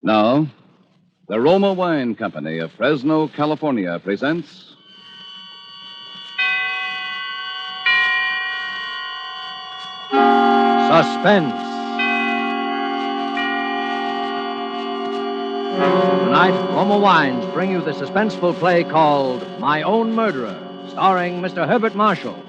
Now, the Roma Wine Company of Fresno, California presents Suspense. Tonight, Roma Wines bring you the suspenseful play called My Own Murderer, starring Mr. Herbert Marshall.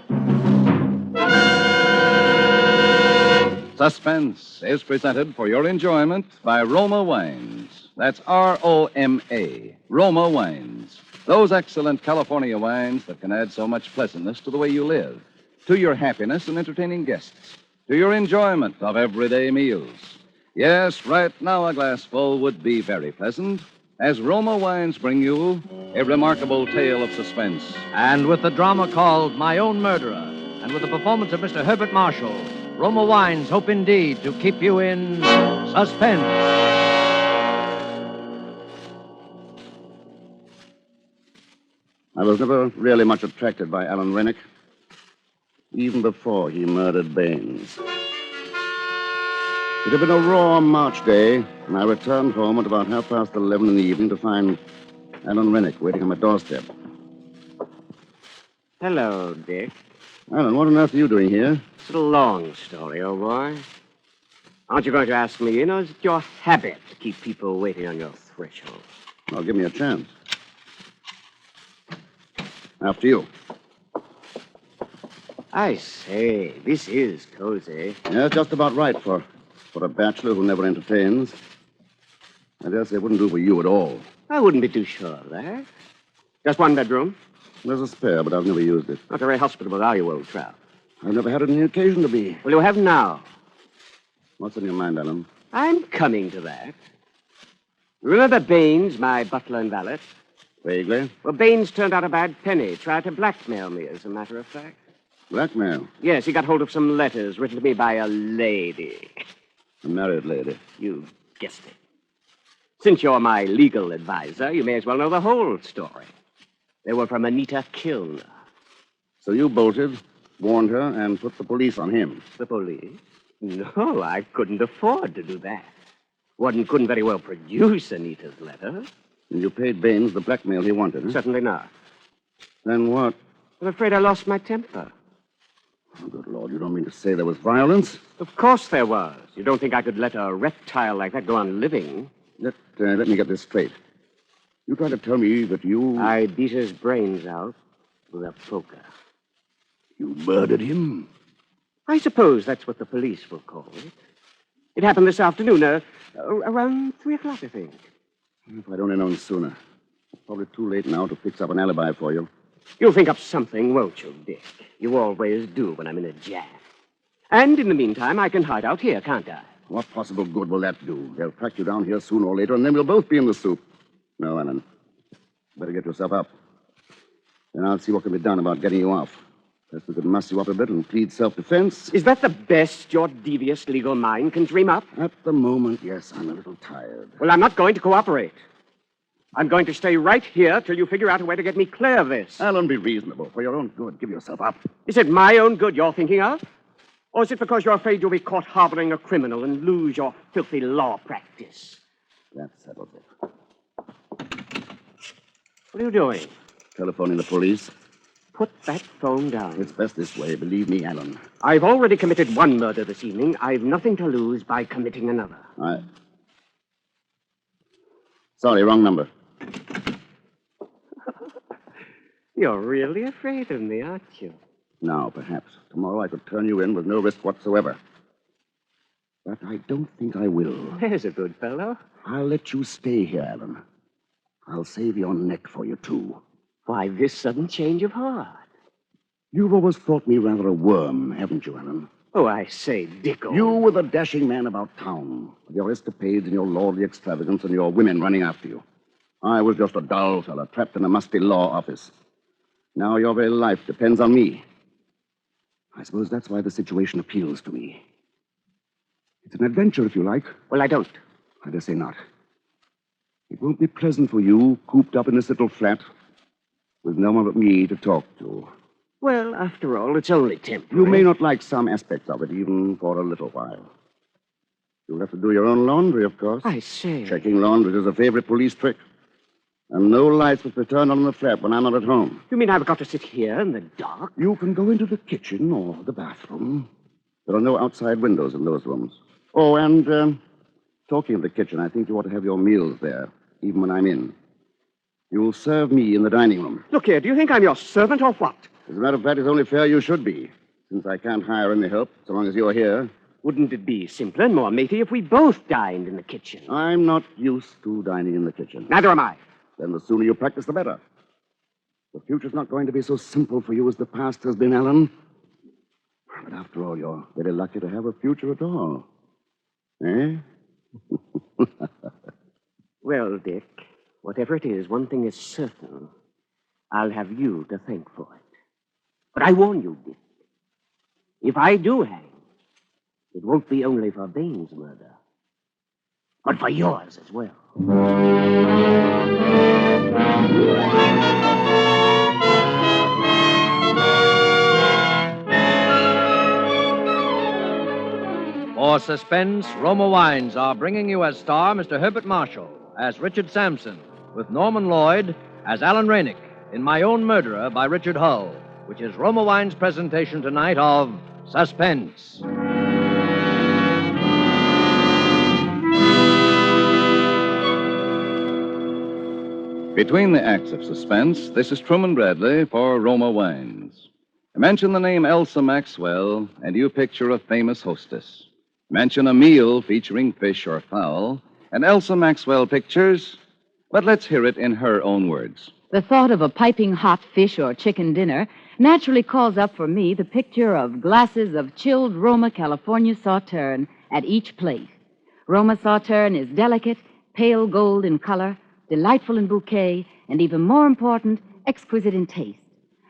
Suspense is presented for your enjoyment by Roma Wines. That's R-O-M-A, Roma Wines. Those excellent California wines that can add so much pleasantness to the way you live, to your happiness in entertaining guests, to your enjoyment of everyday meals. Yes, right now a glassful would be very pleasant, as Roma Wines bring you a remarkable tale of suspense. And with the drama called My Own Murderer, and with the performance of Mr. Herbert Marshall, Roma Wines hope indeed to keep you in suspense. I was never really much attracted by Alan Rennick, even before he murdered Baines. It had been a raw March day, and I returned home at about 11:30 in the evening to find Alan Rennick waiting on my doorstep. Hello, Dick. Alan, what on earth are you doing here? It's a long story, old boy. Aren't you going to ask me in, or is it your habit to keep people waiting on your threshold? Well, give me a chance. After you. I say, this is cozy. Yeah, just about right for a bachelor who never entertains. I guess it wouldn't do for you at all. I wouldn't be too sure of that. Just one bedroom. There's a spare, but I've never used it. Not very hospitable, are you, old chap? I've never had any occasion to be. Well, you have now. What's in your mind, Alan? I'm coming to that. Remember Baines, my butler and valet? Vaguely. Well, Baines turned out a bad penny. Tried to blackmail me, as a matter of fact. Blackmail? Yes, he got hold of some letters written to me by a lady. A married lady. You guessed it. Since you're my legal advisor, you may as well know the whole story. They were from Anita Kilner. So you bolted, warned her, and put the police on him. The police? No, I couldn't afford to do that. One couldn't very well produce Anita's letter. And you paid Baines the blackmail he wanted, huh? Certainly not. Then what? I'm afraid I lost my temper. Oh, good Lord, you don't mean to say there was violence? Of course there was. You don't think I could let a reptile like that go on living? Let me get this straight. You trying to tell me that you... I beat his brains out with a poker. You murdered him? I suppose that's what the police will call it. It happened this afternoon, around 3 o'clock, I think. If I'd only known sooner. It's probably too late now to fix up an alibi for you. You'll think up something, won't you, Dick? You always do when I'm in a jam. And in the meantime, I can hide out here, can't I? What possible good will that do? They'll track you down here sooner or later, and then we'll both be in the soup. No, Alan. Better get yourself up. Then I'll see what can be done about getting you off. Perhaps we could muss you up a bit and plead self-defense. Is that the best your devious legal mind can dream up? At the moment, yes, I'm a little tired. Well, I'm not going to cooperate. I'm going to stay right here till you figure out a way to get me clear of this. Alan, be reasonable. For your own good, give yourself up. Is it my own good you're thinking of? Or is it because you're afraid you'll be caught harboring a criminal and lose your filthy law practice? That settles it. What are you doing? Telephoning the police. Put that phone down. It's best this way. Believe me, Alan. I've already committed one murder this evening. I've nothing to lose by committing another. Sorry, wrong number. You're really afraid of me, aren't you? Now, perhaps. Tomorrow I could turn you in with no risk whatsoever. But I don't think I will. There's a good fellow. I'll let you stay here, Alan. I'll save your neck for you, too. Why this sudden change of heart? You've always thought me rather a worm, haven't you, Alan? Oh, I say, Dicko. You were the dashing man about town, with your escapades and your lordly extravagance and your women running after you. I was just a dull fellow trapped in a musty law office. Now your very life depends on me. I suppose that's why the situation appeals to me. It's an adventure, if you like. Well, I don't. I dare say not. It won't be pleasant for you, cooped up in this little flat, with no one but me to talk to. Well, after all, it's only temporary. You may not like some aspects of it, even for a little while. You'll have to do your own laundry, of course. I say. Checking laundry is a favorite police trick. And no lights will be turned on in the flat when I'm not at home. You mean I've got to sit here in the dark? You can go into the kitchen or the bathroom. There are no outside windows in those rooms. Oh, and talking of the kitchen, I think you ought to have your meals there, even when I'm in. You'll serve me in the dining room. Look here, do you think I'm your servant or what? As a matter of fact, it's only fair you should be, since I can't hire any help so long as you're here. Wouldn't it be simpler and more matey if we both dined in the kitchen? I'm not used to dining in the kitchen. Neither am I. Then the sooner you practice, the better. The future's not going to be so simple for you as the past has been, Alan. But after all, you're very lucky to have a future at all. Eh? Well, Dick, whatever it is, one thing is certain. I'll have you to thank for it. But I warn you, Dick, if I do hang, it won't be only for Bain's murder, but for yours as well. For Suspense, Roma Wines are bringing you as star Mr. Herbert Marshall, as Richard Sampson, with Norman Lloyd as Alan Rainick in My Own Murderer by Richard Hull, which is Roma Wines' presentation tonight of Suspense. Between the acts of Suspense, this is Truman Bradley for Roma Wines. Mention the name Elsa Maxwell, and you picture a famous hostess. Mention a meal featuring fish or fowl, and Elsa Maxwell pictures. But let's hear it in her own words. The thought of a piping hot fish or chicken dinner naturally calls up for me the picture of glasses of chilled Roma California Sauterne at each plate. Roma Sauterne is delicate, pale gold in color, delightful in bouquet, and even more important, exquisite in taste.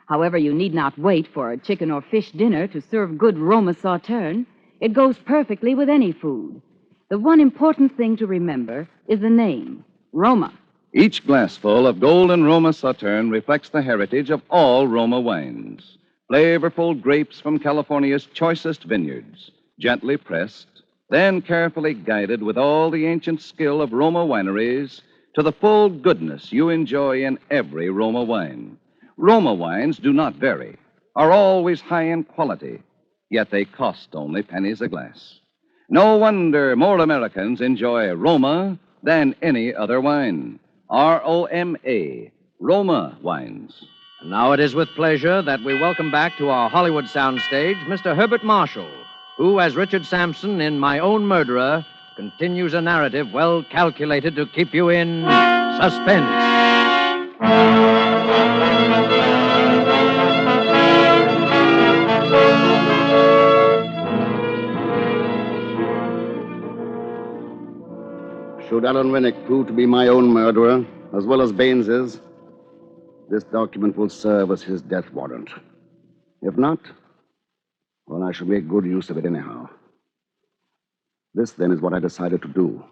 However, you need not wait for a chicken or fish dinner to serve good Roma Sauterne. It goes perfectly with any food. The one important thing to remember is the name, Roma. Each glassful of golden Roma Sauterne reflects the heritage of all Roma wines. Flavorful grapes from California's choicest vineyards, gently pressed, then carefully guided with all the ancient skill of Roma wineries to the full goodness you enjoy in every Roma wine. Roma wines do not vary, are always high in quality, yet they cost only pennies a glass. No wonder more Americans enjoy Roma than any other wine. R-O-M-A, Roma wines. And now it is with pleasure that we welcome back to our Hollywood soundstage Mr. Herbert Marshall, who, as Richard Sampson in My Own Murderer, continues a narrative well calculated to keep you in suspense. Should Alan Rennick prove to be my own murderer, as well as Baines's, this document will serve as his death warrant. If not, well, I shall make good use of it anyhow. This, then, is what I decided to do.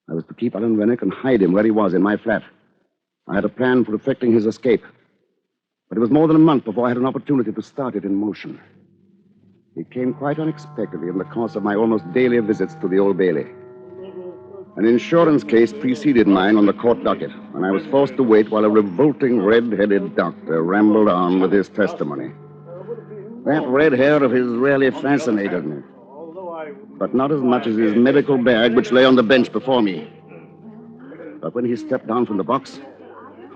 I was to keep Alan Rennick and hide him where he was in my flat. I had a plan for effecting his escape. But it was more than a month before I had an opportunity to start it in motion. It came quite unexpectedly in the course of my almost daily visits to the Old Bailey. An insurance case preceded mine on the court docket, and I was forced to wait while a revolting red-headed doctor rambled on with his testimony. That red hair of his really fascinated me, but not as much as his medical bag, which lay on the bench before me. But when he stepped down from the box,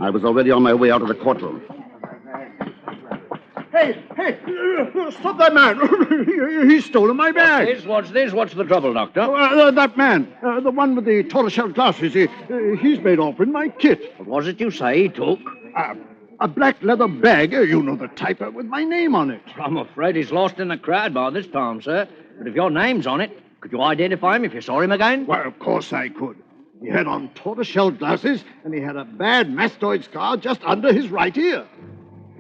I was already on my way out of the courtroom. Hey, stop that man. He's stolen my bag. What's this? What's the trouble, Doctor? That man, the one with the tortoiseshell glasses, he's made off with my kit. What was it you say he took? A black leather bag, you know the type, with my name on it. I'm afraid he's lost in the crowd by this time, sir. But if your name's on it, could you identify him if you saw him again? Well, of course I could. He had on tortoiseshell glasses, and he had a bad mastoid scar just under his right ear.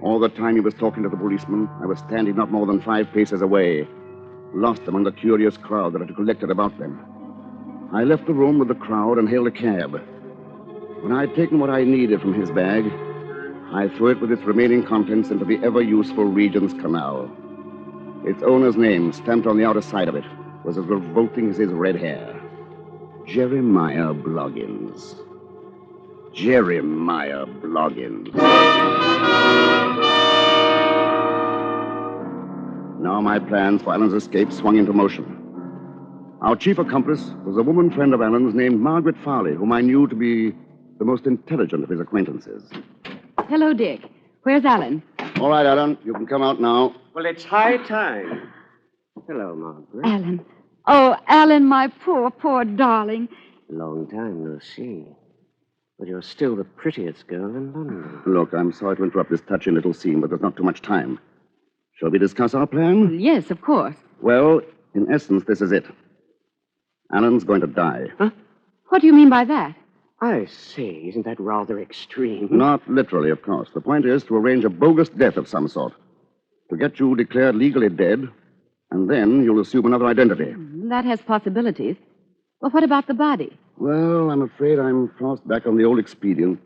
All the time he was talking to the policeman, I was standing not more than 5 paces away, lost among the curious crowd that had collected about them. I left the room with the crowd and hailed a cab. When I had taken what I needed from his bag, I threw it with its remaining contents into the ever-useful Regent's Canal. Its owner's name stamped on the outer side of it. was as revolting as his red hair. Jeremiah Bloggins. Jeremiah Bloggins. Now my plans for Alan's escape swung into motion. Our chief accomplice was a woman friend of Alan's named Margaret Farley, whom I knew to be the most intelligent of his acquaintances. Hello, Dick. Where's Alan? All right, Alan, you can come out now. Well, it's high time. Hello, Margaret. Alan. Oh, Alan, my poor, poor darling. Long time no see. But you're still the prettiest girl in London. Look, I'm sorry to interrupt this touching little scene, but there's not too much time. Shall we discuss our plan? Yes, of course. Well, in essence, this is it. Alan's going to die. Huh? What do you mean by that? I see. Isn't that rather extreme? Not literally, of course. The point is to arrange a bogus death of some sort. To get you declared legally dead, and then you'll assume another identity. That has possibilities. Well, what about the body? Well, I'm afraid I'm forced back on the old expedient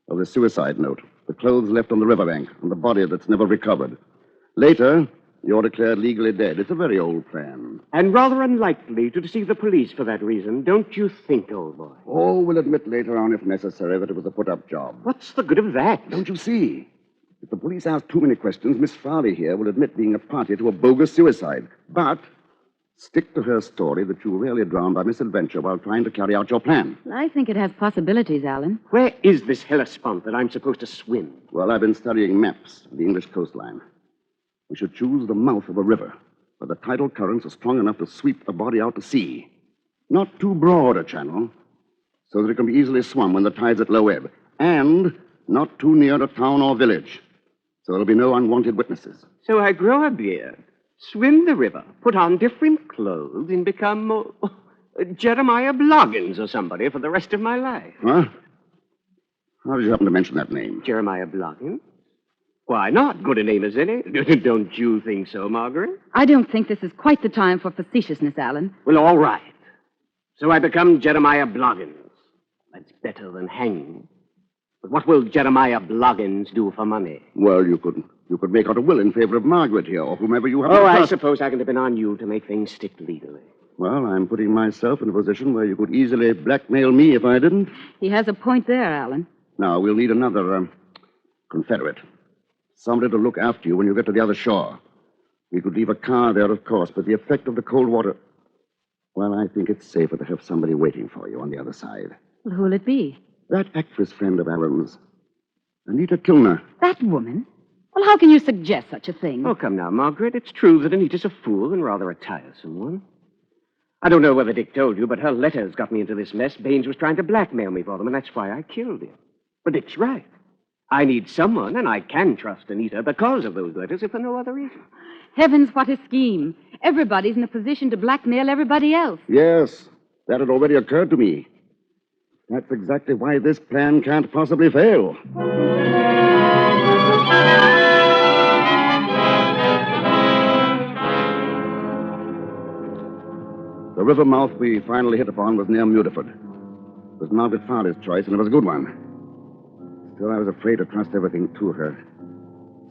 of the suicide note. The clothes left on the riverbank, and the body that's never recovered. Later, you're declared legally dead. It's a very old plan. And rather unlikely to deceive the police for that reason, don't you think, old boy? Oh, we'll admit later on, if necessary, that it was a put-up job. What's the good of that? Don't you see? If the police ask too many questions, Miss Farley here will admit being a party to a bogus suicide. But stick to her story that you were really drowned by misadventure while trying to carry out your plan. I think it has possibilities, Alan. Where is this Hellespont that I'm supposed to swim? Well, I've been studying maps of the English coastline. We should choose the mouth of a river where the tidal currents are strong enough to sweep the body out to sea. Not too broad a channel, so that it can be easily swum when the tide's at low ebb. And not too near a town or village, so there'll be no unwanted witnesses. So I grow a beard, swim the river, put on different clothes, and become Jeremiah Bloggins or somebody for the rest of my life. Huh? How did you happen to mention that name? Jeremiah Bloggins? Why not? Good a name as any. Don't you think so, Margaret? I don't think this is quite the time for facetiousness, Alan. Well, all right. So I become Jeremiah Bloggins. That's better than hanging. But what will Jeremiah Bloggins do for money? Well, you could make out a will in favor of Margaret here, or whomever you have. Oh, I suppose I can depend on you to make things stick legally. Well, I'm putting myself in a position where you could easily blackmail me if I didn't. He has a point there, Alan. Now, we'll need another confederate. Somebody to look after you when you get to the other shore. We could leave a car there, of course, but the effect of the cold water... Well, I think it's safer to have somebody waiting for you on the other side. Well, who'll it be? That actress friend of Alan's, Anita Kilner. That woman? Well, how can you suggest such a thing? Oh, come now, Margaret. It's true that Anita's a fool and rather a tiresome one. I don't know whether Dick told you, but her letters got me into this mess. Baines was trying to blackmail me for them, and that's why I killed him. But Dick's right. I need someone, and I can trust Anita because of those letters, if for no other reason. Heavens, what a scheme. Everybody's in a position to blackmail everybody else. Yes, that had already occurred to me. That's exactly why this plan can't possibly fail. The river mouth we finally hit upon was near Mudeford. It was Margaret Farley's choice, and it was a good one. Still, I was afraid to trust everything to her.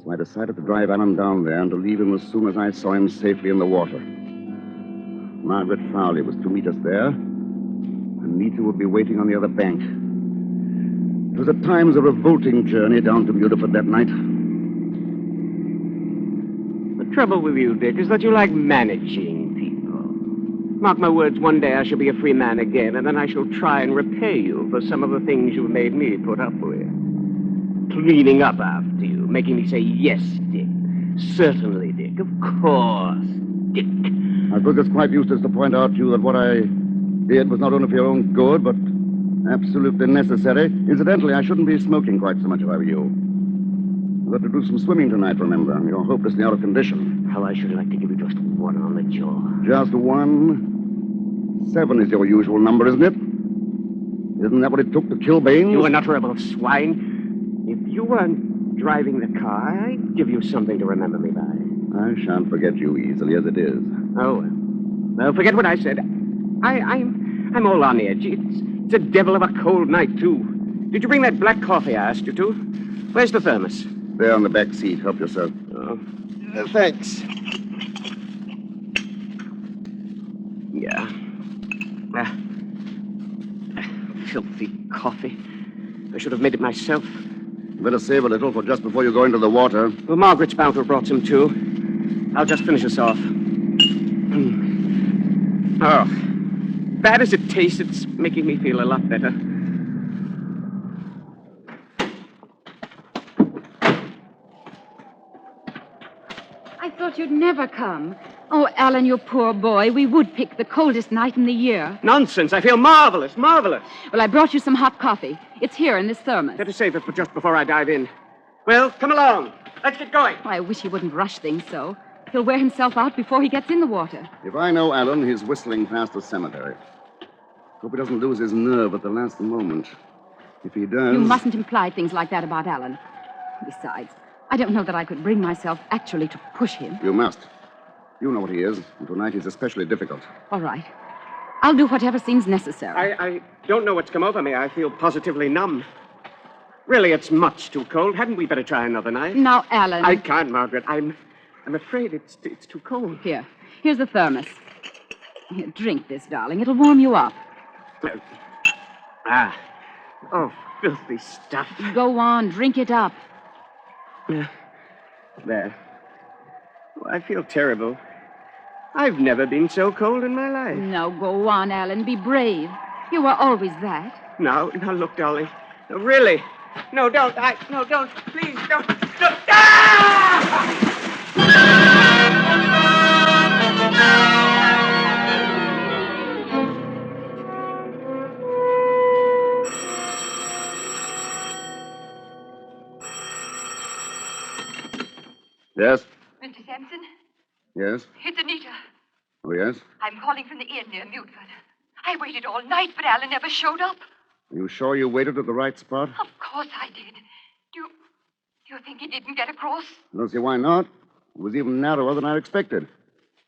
So I decided to drive Alan down there and to leave him as soon as I saw him safely in the water. Margaret Farley was to meet us there, and Anita would be waiting on the other bank. It was at times a revolting journey down to Mudeford that night. The trouble with you, Dick, is that you like managing people. Mark my words, one day I shall be a free man again, and then I shall try and repay you for some of the things you've made me put up with. Cleaning up after you, making me say, yes, Dick. Certainly, Dick. Of course, Dick. I suppose it's quite useless to point out to you that what I did was not only for your own good, but absolutely necessary. Incidentally, I shouldn't be smoking quite so much if I were you. You've got to do some swimming tonight, remember. You're hopelessly out of condition. How I should like to give you just one on the jaw. Just one? 7 is your usual number, isn't it? Isn't that what it took to kill Baines? You unutterable swine. If you weren't driving the car, I'd give you something to remember me by. I shan't forget you easily as it is. Oh, well, forget what I said. I'm all on edge. It's a devil of a cold night, too. Did you bring that black coffee I asked you to? Where's the thermos? There on the back seat. Help yourself. Oh, thanks. Yeah. Filthy coffee. I should have made it myself. Better save a little for just before you go into the water. Well, Margaret's bound to have brought some, too. I'll just finish us off. Oh, bad as it tastes, it's making me feel a lot better. I thought you'd never come. Oh, Alan, you poor boy. We would pick the coldest night in the year. Nonsense. I feel marvelous, marvelous. Well, I brought you some hot coffee. It's here in this thermos. Better save it for just before I dive in. Well, come along. Let's get going. Oh, I wish he wouldn't rush things so. He'll wear himself out before he gets in the water. If I know Alan, he's whistling past the cemetery. Hope he doesn't lose his nerve at the last moment. If he does... You mustn't imply things like that about Alan. Besides, I don't know that I could bring myself actually to push him. You must. You know what he is, and tonight he's especially difficult. All right. I'll do whatever seems necessary. I don't know what's come over me. I feel positively numb. Really, it's much too cold. Hadn't we better try another night? Now, Alan... I can't, Margaret. I'm afraid it's too cold. Here's the thermos. Here, drink this, darling. It'll warm you up. Oh, filthy stuff. Go on, drink it up. There. Oh, I feel terrible. I've never been so cold in my life. No, go on, Alan. Be brave. You were always that. Now, look, darling. No, really. No, don't. No, don't. Please, don't. Ah! Yes? Mr. Sampson, Yes? it's Anita. Oh, yes? I'm calling from the inn near Mutford. I waited all night, but Alan never showed up. Are you sure you waited at the right spot? Of course I did. Do you think he didn't get across? I don't see why not. It was even narrower than I expected.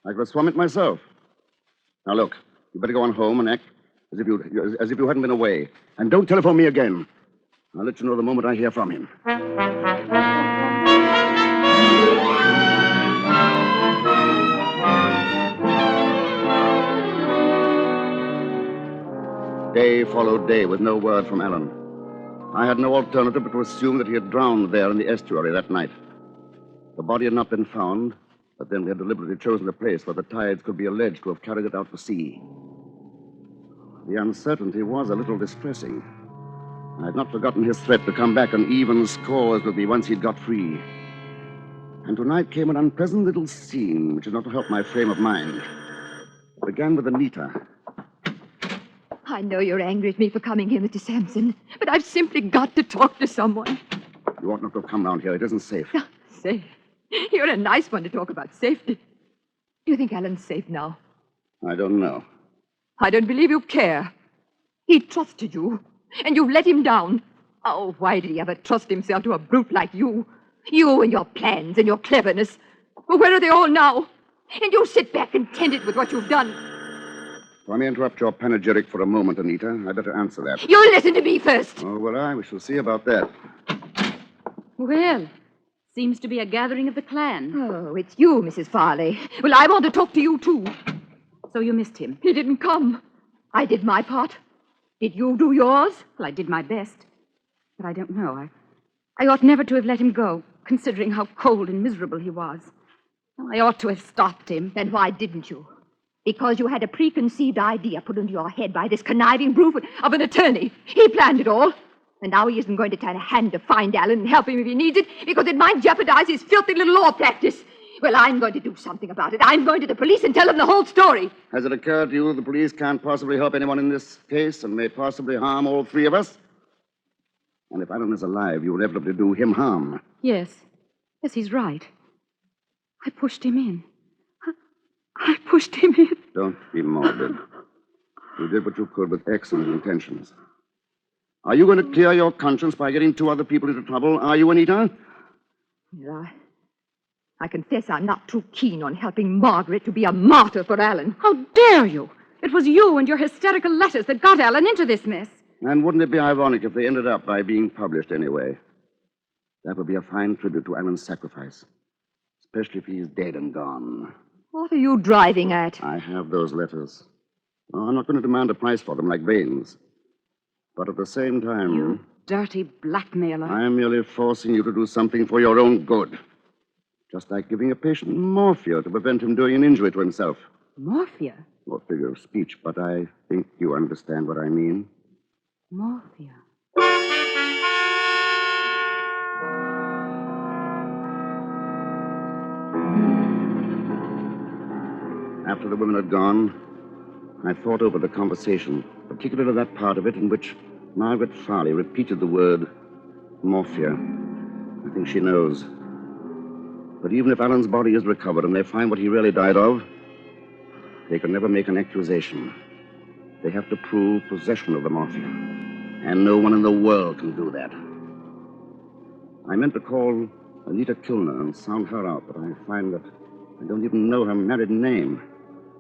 I could have swum it myself. Now, look, you better go on home and act as if you hadn't been away. And don't telephone me again. I'll let you know the moment I hear from him. Day followed day with no word from Alan. I had no alternative but to assume that he had drowned there in the estuary that night. The body had not been found, but then we had deliberately chosen a place where the tides could be alleged to have carried it out to sea. The uncertainty was a little distressing. I had not forgotten his threat to come back on even scores with me once he'd got free. And tonight came an unpleasant little scene which did not help my frame of mind. It began with Anita. I know you're angry at me for coming here, Mr. Sampson, but I've simply got to talk to someone. You ought not to have come round here. It isn't safe. Safe? You're a nice one to talk about safety. Do you think Alan's safe now? I don't know. I don't believe you care. He trusted you, and you've let him down. Oh, why did he ever trust himself to a brute like you? You and your plans and your cleverness. Well, where are they all now? And you sit back contented with what you've done. Let me interrupt your panegyric for a moment, Anita. I'd better answer that. You listen to me first. Oh, will I? We shall see about that. Well, seems to be a gathering of the clan. Oh, it's you, Mrs. Farley. Well, I want to talk to you, too. So you missed him. He didn't come. I did my part. Did you do yours? Well, I did my best. But I don't know. I ought never to have let him go, considering how cold and miserable he was. I ought to have stopped him. Then why didn't you? Because you had a preconceived idea put into your head by this conniving brute of an attorney. He planned it all. And now he isn't going to turn a hand to find Alan and help him if he needs it, because it might jeopardize his filthy little law practice. Well, I'm going to do something about it. I'm going to the police and tell them the whole story. Has it occurred to you the police can't possibly help anyone in this case and may possibly harm all three of us? And if Alan is alive, you will inevitably do him harm. Yes. Yes, he's right. I pushed him in. I pushed him in. Don't be morbid. You did what you could with excellent intentions. Are you going to clear your conscience by getting two other people into trouble? Are you, Anita? Well, I confess I'm not too keen on helping Margaret to be a martyr for Alan. How dare you? It was you and your hysterical letters that got Alan into this mess. And wouldn't it be ironic if they ended up by being published anyway? That would be a fine tribute to Alan's sacrifice, especially if he's dead and gone. What are you driving at? I have those letters. No, I'm not going to demand a price for them like Baines. But at the same time... You dirty blackmailer. I am merely forcing you to do something for your own good. Just like giving a patient morphia to prevent him doing an injury to himself. Morphia? More figure of speech, but I think you understand what I mean. Morphia. After the women had gone, I thought over the conversation, particularly that part of it in which Margaret Farley repeated the word morphia. I think she knows. But even if Alan's body is recovered and they find what he really died of, they can never make an accusation. They have to prove possession of the morphia. And no one in the world can do that. I meant to call Anita Kilner and sound her out, but I find that I don't even know her married name.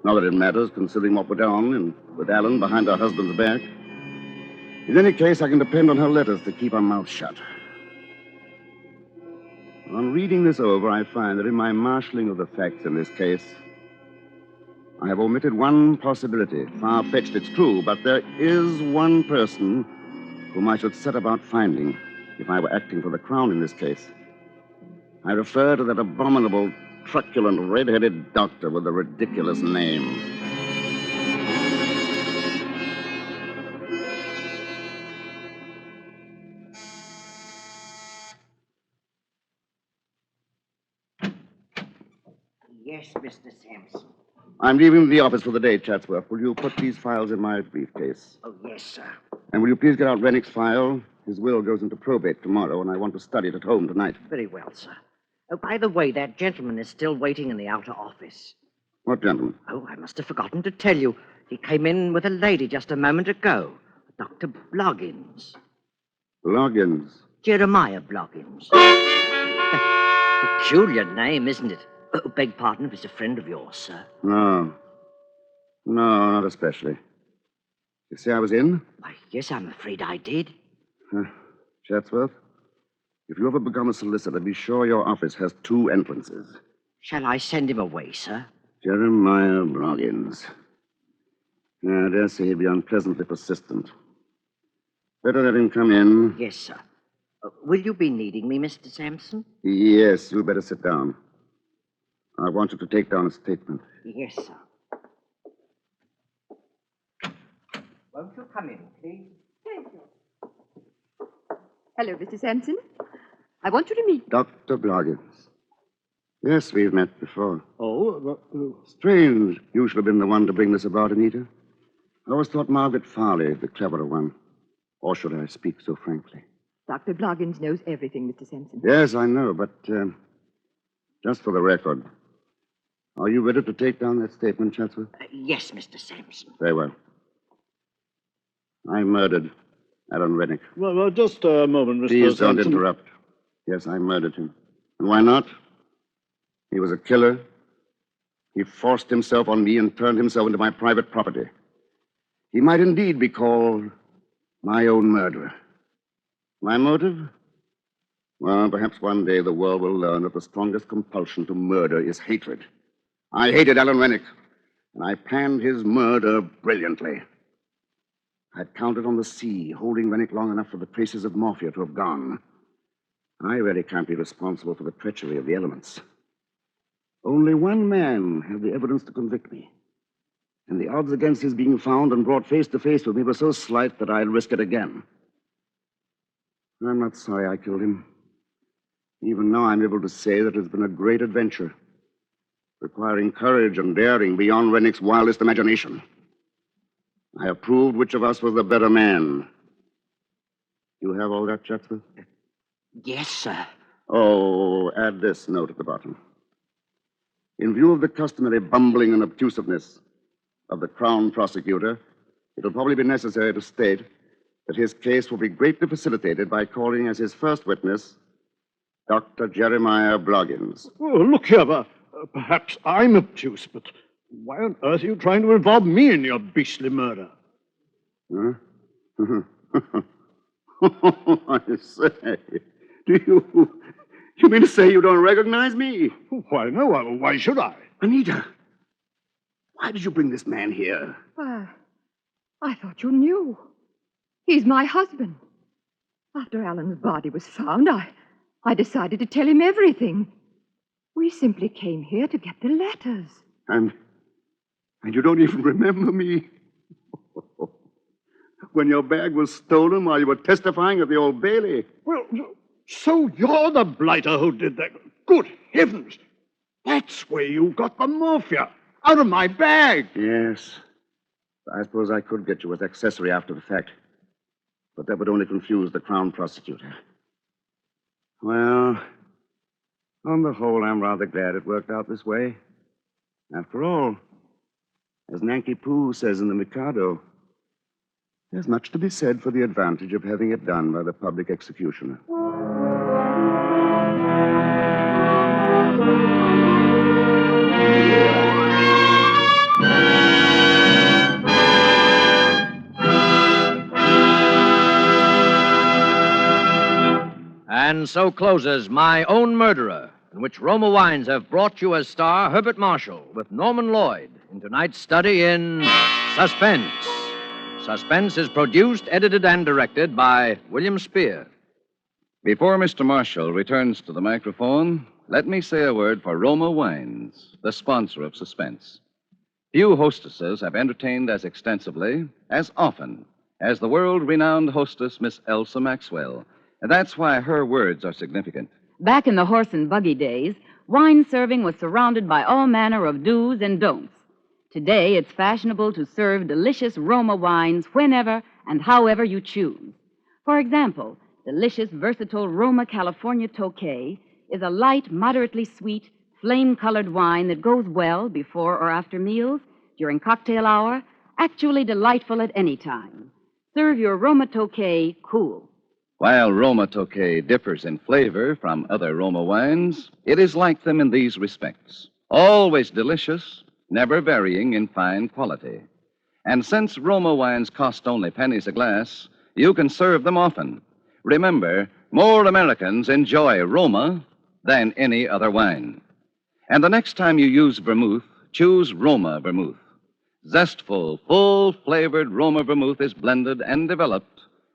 Not that it matters, considering what went on and with Alan behind her husband's back. In any case, I can depend on her letters to keep her mouth shut. On reading this over, I find that in my marshalling of the facts in this case, I have omitted one possibility. Far-fetched, it's true, but there is one person whom I should set about finding if I were acting for the Crown in this case. I refer to that abominable, truculent, red-headed doctor with the ridiculous name. Yes, Mr. Sampson. I'm leaving the office for the day, Chatsworth. Will you put these files in my briefcase? Oh, yes, sir. And will you please get out Rennick's file? His will goes into probate tomorrow, and I want to study it at home tonight. Very well, sir. Oh, by the way, that gentleman is still waiting in the outer office. What gentleman? Oh, I must have forgotten to tell you. He came in with a lady just a moment ago. Dr. Bloggins. Loggins. Jeremiah Bloggins. Peculiar name, isn't it? Oh, beg pardon if it's a friend of yours, sir. No. No, not especially. You say I was in? Why, yes, I'm afraid I did. Chatsworth, if you ever become a solicitor, be sure your office has 2 entrances. Shall I send him away, sir? Jeremiah Bloggins. I dare say he'd be unpleasantly persistent. Better let him come in. Yes, sir. Will you be needing me, Mr. Sampson? Yes, you'd better sit down. I want you to take down a statement. Yes, sir. Won't you come in, please? Thank you. Hello, Mr. Sampson. I want you to meet... Dr. Bloggins. Yes, we've met before. Oh, Strange you should have been the one to bring this about, Anita. I always thought Margaret Farley the cleverer one. Or should I speak so frankly? Dr. Bloggins knows everything, Mr. Sampson. Yes, I know, but just for the record, are you ready to take down that statement, Chatsworth? Yes, Mr. Sampson. Very well. I murdered Alan Rennick. well, just a moment, Mr. Please don't Sampson. interrupt. Yes, I murdered him. And why not? He was a killer. He forced himself on me and turned himself into my private property. He might indeed be called my own murderer. My motive? Well, perhaps one day the world will learn that the strongest compulsion to murder is hatred. I hated Alan Rennick, and I planned his murder brilliantly. I'd counted on the sea, holding Rennick long enough for the traces of morphia to have gone. I really can't be responsible for the treachery of the elements. Only one man had the evidence to convict me. And the odds against his being found and brought face to face with me were so slight that I'd risk it again. I'm not sorry I killed him. Even now I'm able to say that it's been a great adventure, requiring courage and daring beyond Rennick's wildest imagination. I have proved which of us was the better man. You have all that, Chatsworth? Yes, sir. Oh, add this note at the bottom. In view of the customary bumbling and obtusiveness of the Crown prosecutor, it'll probably be necessary to state that his case will be greatly facilitated by calling as his first witness Dr. Jeremiah Bloggins. Oh, look here, perhaps I'm obtuse, but why on earth are you trying to involve me in your beastly murder? Huh? I say, you mean to say you don't recognize me? Why, no, why should I? Anita, why did you bring this man here? Why, thought you knew. He's my husband. After Alan's body was found, I decided to tell him everything. We simply came here to get the letters. And you don't even remember me? When your bag was stolen while you were testifying at the Old Bailey. Well, so you're the blighter who did that. Good heavens. That's where you got the morphia. Out of my bag. Yes. I suppose I could get you as accessory after the fact. But that would only confuse the Crown prosecutor. Well, on the whole, I'm rather glad it worked out this way. After all, as Nanki Poo says in the Mikado, there's much to be said for the advantage of having it done by the public executioner. And so closes My Own Murderer, in which Roma Wines have brought you as star Herbert Marshall with Norman Lloyd in tonight's study in Suspense. Suspense is produced, edited, and directed by William Spear. Before Mr. Marshall returns to the microphone, let me say a word for Roma Wines, the sponsor of Suspense. Few hostesses have entertained as extensively, as often, as the world-renowned hostess, Miss Elsa Maxwell. And that's why her words are significant. Back in the horse and buggy days, wine serving was surrounded by all manner of do's and don'ts. Today, it's fashionable to serve delicious Roma wines whenever and however you choose. For example, delicious, versatile Roma California Tokay is a light, moderately sweet, flame-colored wine that goes well before or after meals, during cocktail hour, actually delightful at any time. Serve your Roma Tokay cool. While Roma Tokay differs in flavor from other Roma wines, it is like them in these respects. Always delicious, never varying in fine quality. And since Roma wines cost only pennies a glass, you can serve them often. Remember, more Americans enjoy Roma than any other wine. And the next time you use vermouth, choose Roma vermouth. Zestful, full-flavored Roma vermouth is blended and developed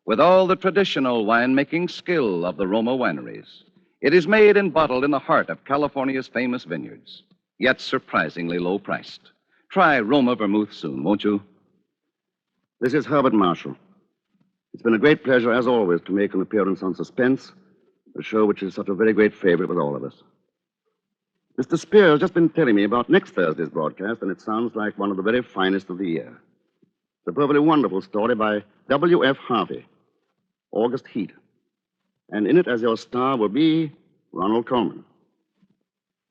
with all the traditional winemaking skill of the Roma wineries. It is made and bottled in the heart of California's famous vineyards, yet surprisingly low-priced. Try Roma vermouth soon, won't you? This is Herbert Marshall. It's been a great pleasure, as always, to make an appearance on Suspense, a show which is such a very great favorite with all of us. Mr. Spear has just been telling me about next Thursday's broadcast, and it sounds like one of the very finest of the year. It's a perfectly wonderful story by W.F. Harvey, August Heat. And in it, as your star, will be Ronald Colman.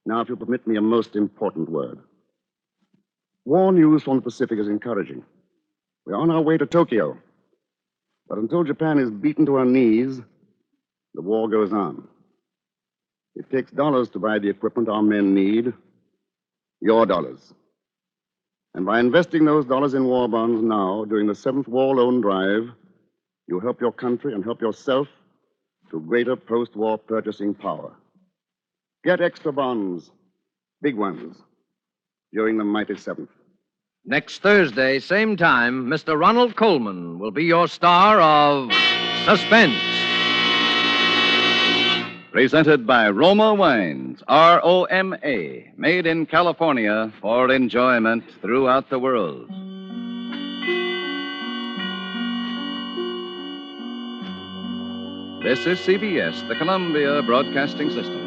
Now, if you'll permit me a most important word. War news from the Pacific is encouraging. We're on our way to Tokyo. But until Japan is beaten to her knees, the war goes on. It takes dollars to buy the equipment our men need. Your dollars. And by investing those dollars in war bonds now, during the 7th War Loan Drive, you help your country and help yourself to greater post-war purchasing power. Get extra bonds, big ones, during the mighty 7th. Next Thursday, same time, Mr. Ronald Colman will be your star of Suspense. Presented by Roma Wines, R-O-M-A, made in California for enjoyment throughout the world. This is CBS, the Columbia Broadcasting System.